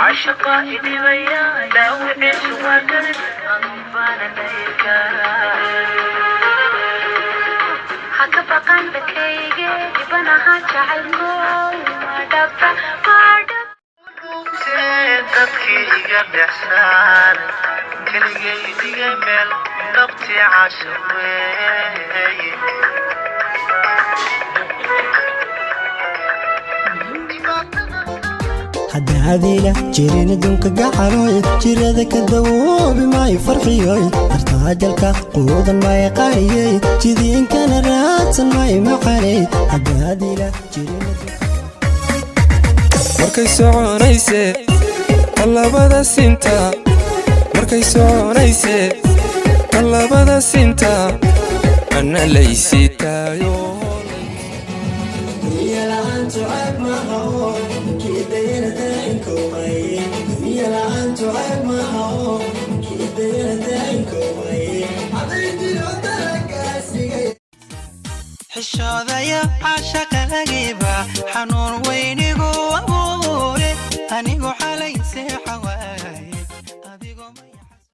عشقا إدي ويا داوي سواكرت أنبانا ليكا حكا بقان بكيجي جبنا هاتشعلكو مادبا dadkii iga dhexsaan keligay dhigay meel dhabtii caasha weeye haddaadila jirin adduunka gacalooy jirada ka dawoobi maayo farxiyoy dartaajalka quudan maayo qaariyey jidiinkana raadsan maayo maqaney haddaadila jirin markay soconayse talabada sinta markay soconayse talabada sinta ana laysitaayo يلعنت عيب ما هو كده يردائنكو ماي يلعنت عيب ما هو كده يردائنكو ماي عطيتي العطرك أسيقي حشاذا يا عاشق غيبة حنون ويني قوة